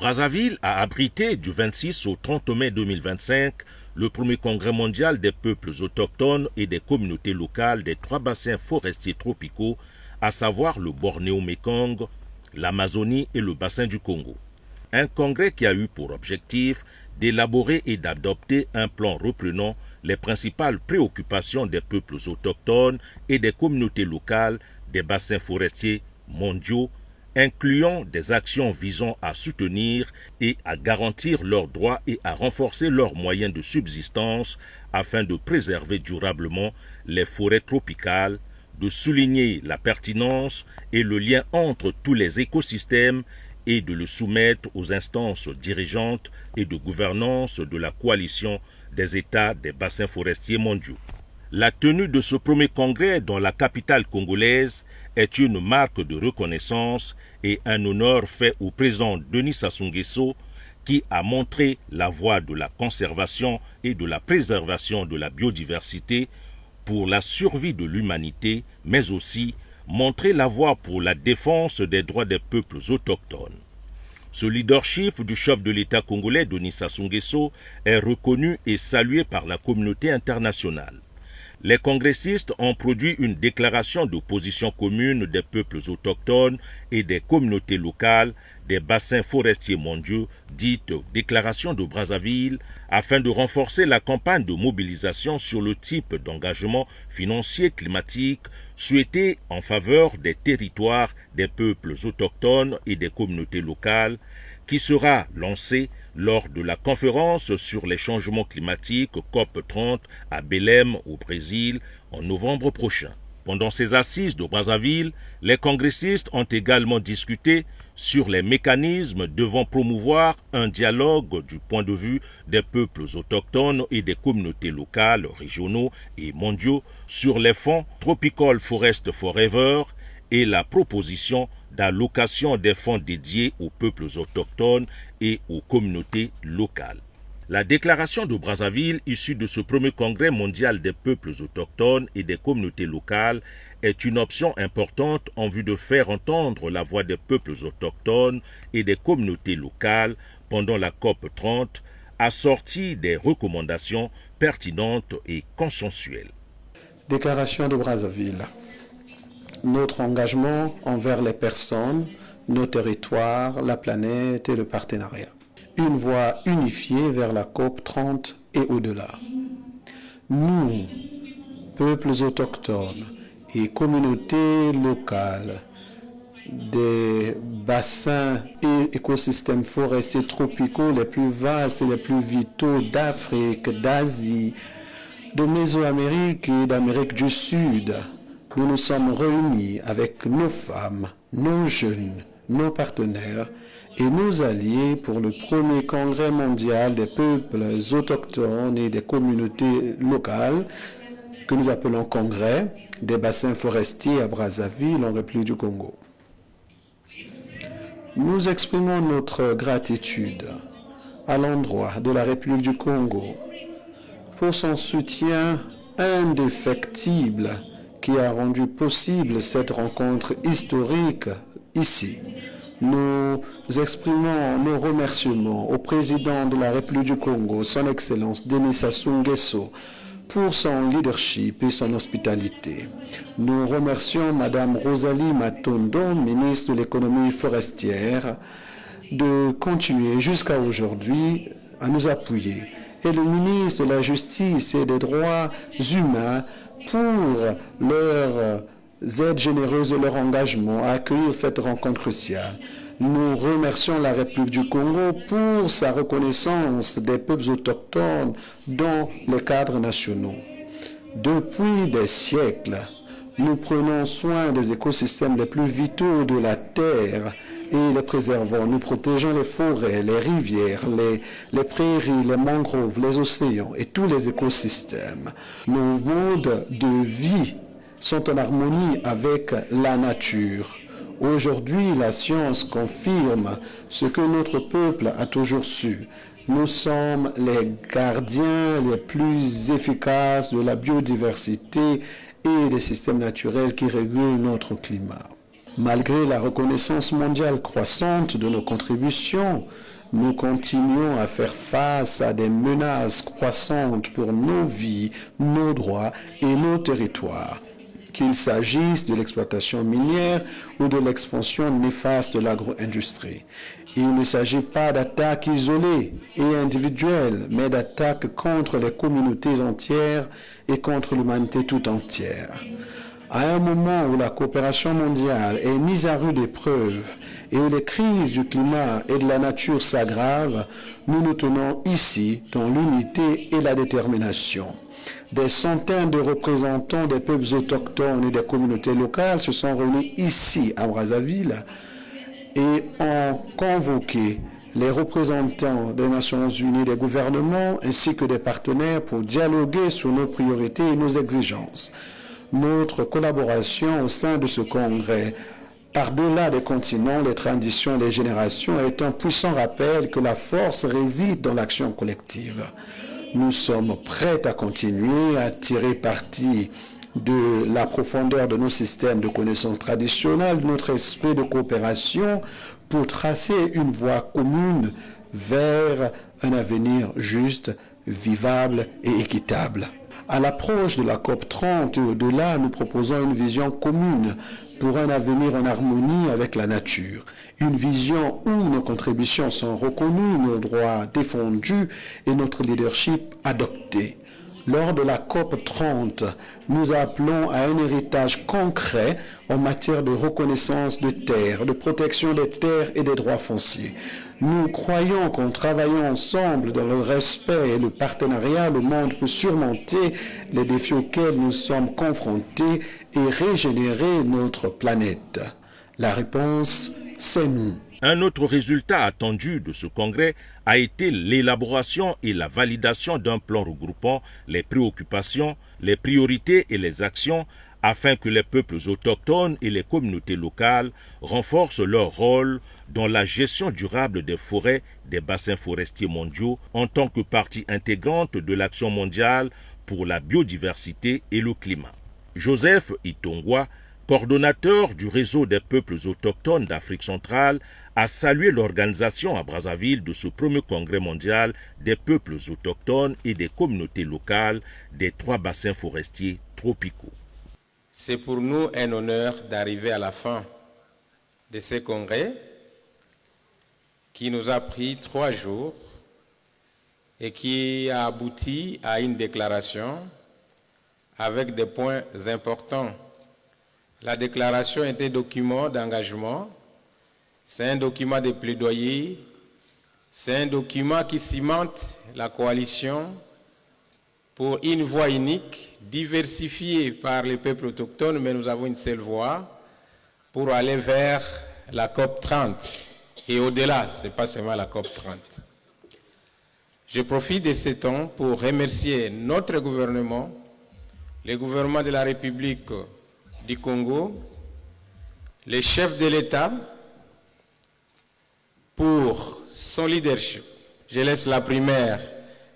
Brazzaville a abrité du 26 au 30 mai 2025 le premier congrès mondial des peuples autochtones et des communautés locales des 3 bassins forestiers tropicaux, à savoir le Bornéo-Mékong, l'Amazonie et le bassin du Congo. Un congrès qui a eu pour objectif d'élaborer et d'adopter un plan reprenant les principales préoccupations des peuples autochtones et des communautés locales des bassins forestiers mondiaux, incluant des actions visant à soutenir et à garantir leurs droits et à renforcer leurs moyens de subsistance afin de préserver durablement les forêts tropicales, de souligner la pertinence et le lien entre tous les écosystèmes et de le soumettre aux instances dirigeantes et de gouvernance de la coalition des États des bassins forestiers mondiaux. La tenue de ce premier congrès dans la capitale congolaise est une marque de reconnaissance et un honneur fait au président Denis Sassou Nguesso qui a montré la voie de la conservation et de la préservation de la biodiversité pour la survie de l'humanité, mais aussi montrer la voie pour la défense des droits des peuples autochtones. Ce leadership du chef de l'État congolais Denis Sassou Nguesso est reconnu et salué par la communauté internationale. Les congressistes ont produit une déclaration de position commune des peuples autochtones et des communautés locales des bassins forestiers mondiaux, dite Déclaration de Brazzaville, afin de renforcer la campagne de mobilisation sur le type d'engagement financier climatique souhaité en faveur des territoires des peuples autochtones et des communautés locales, qui sera lancée lors de la conférence sur les changements climatiques COP30 à Belém au Brésil en novembre prochain. Pendant ces assises de Brazzaville, les congressistes ont également discuté sur les mécanismes devant promouvoir un dialogue du point de vue des peuples autochtones et des communautés locales, régionaux et mondiaux sur les fonds Tropical Forest Forever et la proposition d'allocation des fonds dédiés aux peuples autochtones et aux communautés locales. La déclaration de Brazzaville, issue de ce premier congrès mondial des peuples autochtones et des communautés locales, est une option importante en vue de faire entendre la voix des peuples autochtones et des communautés locales pendant la COP30, assortie des recommandations pertinentes et consensuelles. Déclaration de Brazzaville. Notre engagement envers les personnes, nos territoires, la planète et le partenariat. Une voie unifiée vers la COP30 et au-delà. Nous, peuples autochtones et communautés locales des bassins et écosystèmes forestiers tropicaux les plus vastes et les plus vitaux d'Afrique, d'Asie, de Mésoamérique et d'Amérique du Sud, nous nous sommes réunis avec nos femmes, nos jeunes, nos partenaires et nos alliés pour le premier congrès mondial des peuples autochtones et des communautés locales que nous appelons congrès des bassins forestiers à Brazzaville en République du Congo. Nous exprimons notre gratitude à l'endroit de la République du Congo pour son soutien indéfectible qui a rendu possible cette rencontre historique ici. Nous exprimons nos remerciements au président de la République du Congo, son Excellence Denis Sassou Nguesso, pour son leadership et son hospitalité. Nous remercions Madame Rosalie Matondo, ministre de l'économie forestière, de continuer jusqu'à aujourd'hui à nous appuyer. Et le ministre de la Justice et des Droits humains pour leur aide généreuse et leur engagement à accueillir cette rencontre cruciale. Nous remercions la République du Congo pour sa reconnaissance des peuples autochtones dans les cadres nationaux. Depuis des siècles, nous prenons soin des écosystèmes les plus vitaux de la Terre et les préservons. Nous protégeons les forêts, les rivières, les prairies, les mangroves, les océans et tous les écosystèmes. Nos modes de vie sont en harmonie avec la nature. Aujourd'hui, la science confirme ce que notre peuple a toujours su. Nous sommes les gardiens les plus efficaces de la biodiversité et des systèmes naturels qui régulent notre climat. Malgré la reconnaissance mondiale croissante de nos contributions nous continuons à faire face à des menaces croissantes pour nos vies, nos droits et nos territoires. Qu'il s'agisse de l'exploitation minière ou de l'expansion néfaste de l'agro-industrie. Il ne s'agit pas d'attaques isolées et individuelles, mais d'attaques contre les communautés entières et contre l'humanité tout entière. À un moment où la coopération mondiale est mise à rude épreuve et où les crises du climat et de la nature s'aggravent, nous nous tenons ici dans l'unité et la détermination. Des centaines de représentants des peuples autochtones et des communautés locales se sont réunis ici à Brazzaville et ont convoqué les représentants des Nations Unies, des gouvernements ainsi que des partenaires pour dialoguer sur nos priorités et nos exigences. Notre collaboration au sein de ce congrès, par-delà les continents, les traditions, les générations, est un puissant rappel que la force réside dans l'action collective. Nous sommes prêts à continuer à tirer parti de la profondeur de nos systèmes de connaissances traditionnelles, de notre esprit de coopération, pour tracer une voie commune vers un avenir juste, vivable et équitable. À l'approche de la COP30 et au-delà, nous proposons une vision commune pour un avenir en harmonie avec la nature. Une vision où nos contributions sont reconnues, nos droits défendus et notre leadership adopté. Lors de la COP30, nous appelons à un héritage concret en matière de reconnaissance de terres, de protection des terres et des droits fonciers. Nous croyons qu'en travaillant ensemble dans le respect et le partenariat, le monde peut surmonter les défis auxquels nous sommes confrontés et régénérer notre planète. La réponse, c'est nous. Un autre résultat attendu de ce congrès a été l'élaboration et la validation d'un plan regroupant les préoccupations, les priorités et les actions afin que les peuples autochtones et les communautés locales renforcent leur rôle dans la gestion durable des forêts, des bassins forestiers mondiaux en tant que partie intégrante de l'action mondiale pour la biodiversité et le climat. Joseph Itongwa, coordonnateur du réseau des peuples autochtones d'Afrique centrale, a salué l'organisation à Brazzaville de ce premier congrès mondial des peuples autochtones et des communautés locales des 3 bassins forestiers tropicaux. C'est pour nous un honneur d'arriver à la fin de ce congrès qui nous a pris 3 jours et qui a abouti à une déclaration avec des points importants. La déclaration est un document d'engagement, c'est un document de plaidoyer, c'est un document qui cimente la coalition pour une voix unique, diversifiée par les peuples autochtones, mais nous avons une seule voix pour aller vers la COP30 et au-delà, ce n'est pas seulement la COP30. Je profite de ce temps pour remercier notre gouvernement, le gouvernement de la République du Congo, les chefs de l'État, pour son leadership. Je laisse la primaire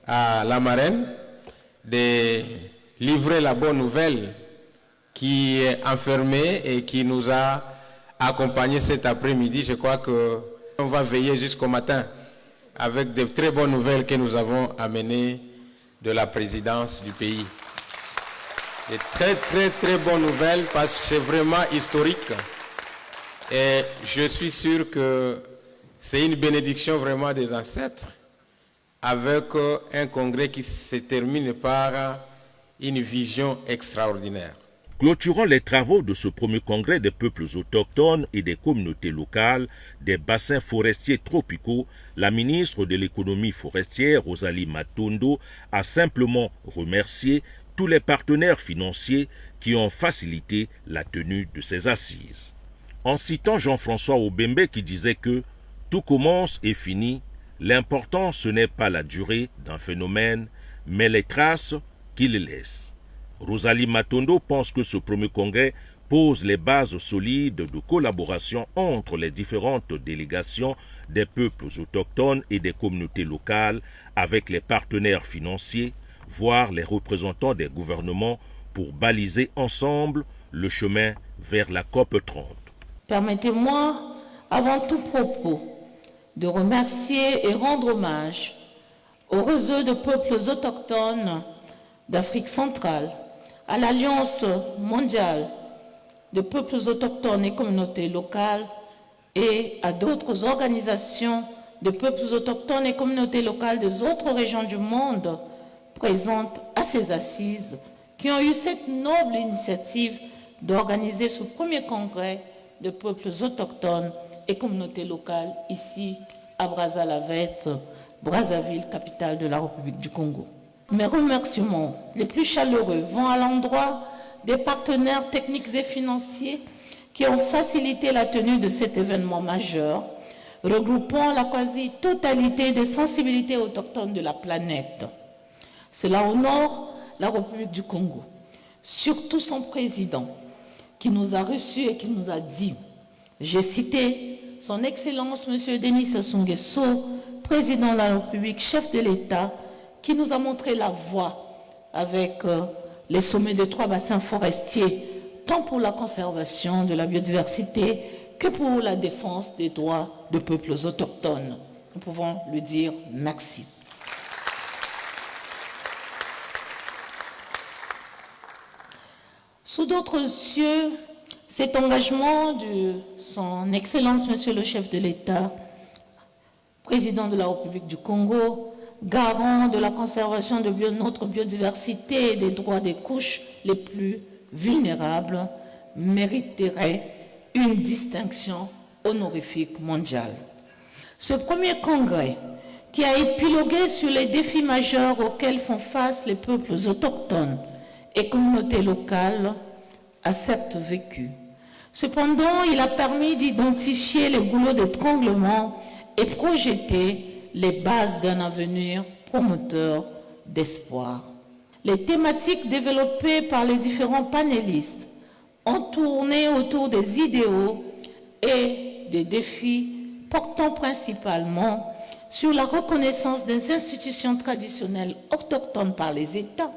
à la marraine de livrer la bonne nouvelle qui est enfermée et qui nous a accompagnés cet après-midi. Je crois qu'on va veiller jusqu'au matin avec de très bonnes nouvelles que nous avons amenées de la présidence du pays. De très bonnes nouvelles parce que c'est vraiment historique. Et je suis sûr que c'est une bénédiction vraiment des ancêtres avec un congrès qui se termine par une vision extraordinaire. Clôturant les travaux de ce premier congrès des peuples autochtones et des communautés locales des bassins forestiers tropicaux, la ministre de l'économie forestière, Rosalie Matondo, a simplement remercié tous les partenaires financiers qui ont facilité la tenue de ces assises. En citant Jean-François Obembe qui disait que « tout commence et finit, l'important ce n'est pas la durée d'un phénomène, mais les traces qu'il laisse ». Rosalie Matondo pense que ce premier congrès pose les bases solides de collaboration entre les différentes délégations des peuples autochtones et des communautés locales avec les partenaires financiers, voire les représentants des gouvernements pour baliser ensemble le chemin vers la COP30. Permettez-moi, avant tout propos, de remercier et rendre hommage au réseau de peuples autochtones d'Afrique centrale, à l'Alliance mondiale de peuples autochtones et communautés locales et à d'autres organisations de peuples autochtones et communautés locales des autres régions du monde présentes à ces assises qui ont eu cette noble initiative d'organiser ce premier congrès de peuples autochtones et communautés locales ici à Brazzaville, Brazzaville, capitale de la République du Congo. Mes remerciements les plus chaleureux vont à l'endroit des partenaires techniques et financiers qui ont facilité la tenue de cet événement majeur, regroupant la quasi-totalité des sensibilités autochtones de la planète. Cela honore la République du Congo, surtout son président, qui nous a reçus et qui nous a dit, j'ai cité son Excellence M. Denis Sassou Nguesso, président de la République, chef de l'État, qui nous a montré la voie avec les sommets des 3 bassins forestiers, tant pour la conservation de la biodiversité que pour la défense des droits de peuples autochtones. Nous pouvons lui dire merci. Sous d'autres cieux, cet engagement de son Excellence, Monsieur le chef de l'État, président de la République du Congo, garant de la conservation de notre biodiversité et des droits des couches les plus vulnérables, mériterait une distinction honorifique mondiale. Ce premier congrès, qui a épilogué sur les défis majeurs auxquels font face les peuples autochtones et communautés locales, a certes vécu. Cependant, il a permis d'identifier les goulots d'étranglement et projeter les bases d'un avenir promoteur d'espoir. Les thématiques développées par les différents panélistes ont tourné autour des idéaux et des défis portant principalement sur la reconnaissance des institutions traditionnelles autochtones par les États,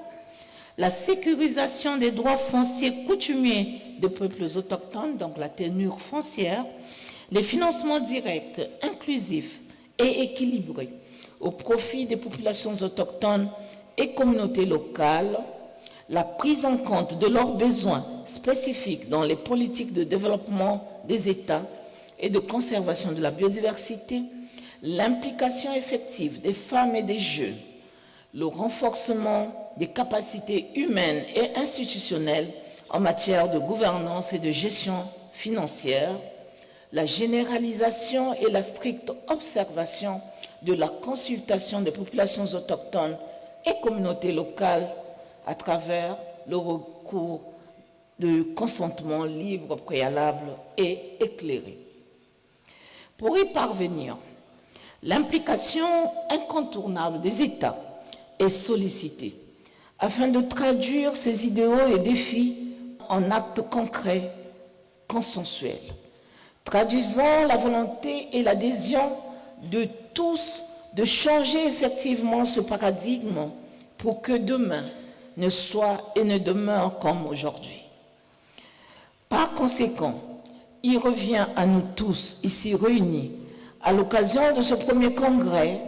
la sécurisation des droits fonciers coutumiers des peuples autochtones, donc la tenure foncière, les financements directs, inclusifs et équilibrés au profit des populations autochtones et communautés locales, la prise en compte de leurs besoins spécifiques dans les politiques de développement des États et de conservation de la biodiversité, l'implication effective des femmes et des jeunes, le renforcement des capacités humaines et institutionnelles en matière de gouvernance et de gestion financière, la généralisation et la stricte observation de la consultation des populations autochtones et communautés locales à travers le recours de consentement libre, préalable et éclairé. Pour y parvenir, l'implication incontournable des États est sollicitée afin de traduire ces idéaux et défis en actes concrets, consensuels, traduisant la volonté et l'adhésion de tous de changer effectivement ce paradigme pour que demain ne soit et ne demeure comme aujourd'hui. Par conséquent, il revient à nous tous, ici réunis, à l'occasion de ce premier congrès,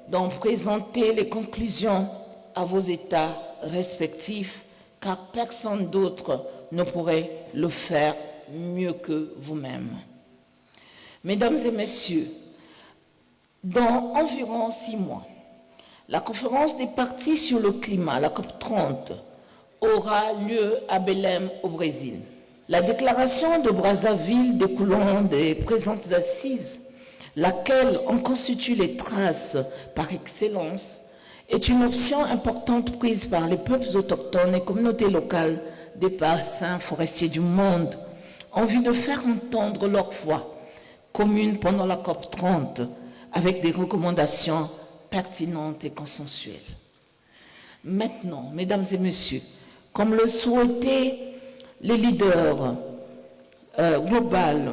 d'en présenter les conclusions à vos États respectifs, car personne d'autre ne pourrait le faire mieux que vous-même. Mesdames et messieurs, dans environ 6 mois, la conférence des parties sur le climat, la COP30, aura lieu à Belém, au Brésil. La déclaration de Brazzaville découlant des présentes assises, laquelle en constitue les traces par excellence, est une option importante prise par les peuples autochtones et communautés locales des bassins forestiers du monde, en vue de faire entendre leur voix commune pendant la COP30, avec des recommandations pertinentes et consensuelles. Maintenant, mesdames et messieurs, comme le souhaitaient les leaders globaux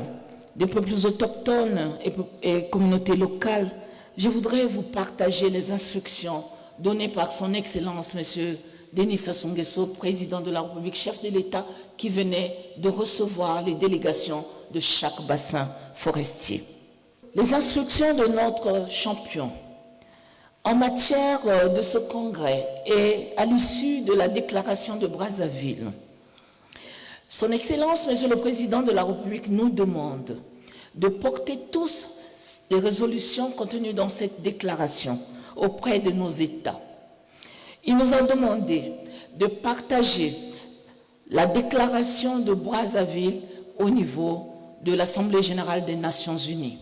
des peuples autochtones et communautés locales, je voudrais vous partager les instructions données par son Excellence, M. Denis Sassou Nguesso, président de la République, chef de l'État, qui venait de recevoir les délégations de chaque bassin forestier. les instructions de notre champion en matière de ce congrès et à l'issue de la déclaration de Brazzaville, Son Excellence, Monsieur le Président de la République, nous demande de porter tous les résolutions contenues dans cette déclaration auprès de nos États. Il nous a demandé de partager la déclaration de Brazzaville au niveau de l'Assemblée générale des Nations unies.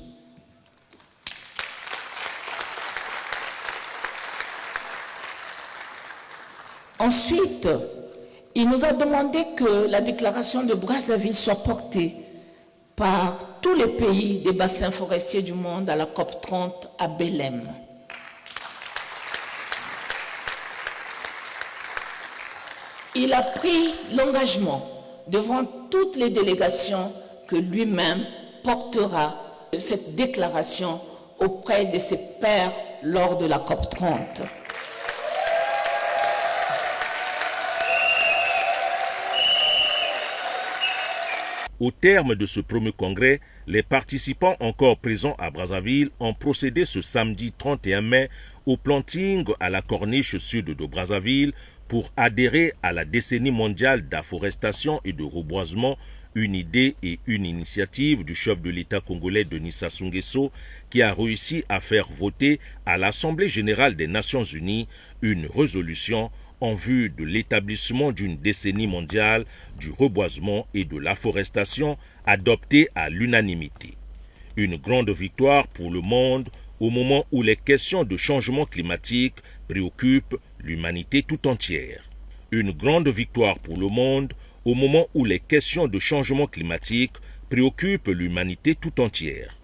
Ensuite, il nous a demandé que la déclaration de Brazzaville soit portée par tous les pays des bassins forestiers du monde à la COP30 à Belém. Il a pris l'engagement devant toutes les délégations que lui-même portera cette déclaration auprès de ses pairs lors de la COP30. Au terme de ce premier congrès, les participants encore présents à Brazzaville ont procédé ce samedi 31 mai au planting à la corniche sud de Brazzaville pour adhérer à la décennie mondiale d'afforestation et de reboisement, une idée et une initiative du chef de l'État congolais Denis Sassou Nguesso qui a réussi à faire voter à l'Assemblée générale des Nations unies une résolution en vue de l'établissement d'une décennie mondiale du reboisement et de l'afforestation adoptée à l'unanimité. Une grande victoire pour le monde au moment où les questions de changement climatique préoccupent l'humanité tout entière. Une grande victoire pour le monde au moment où les questions de changement climatique préoccupent l'humanité tout entière.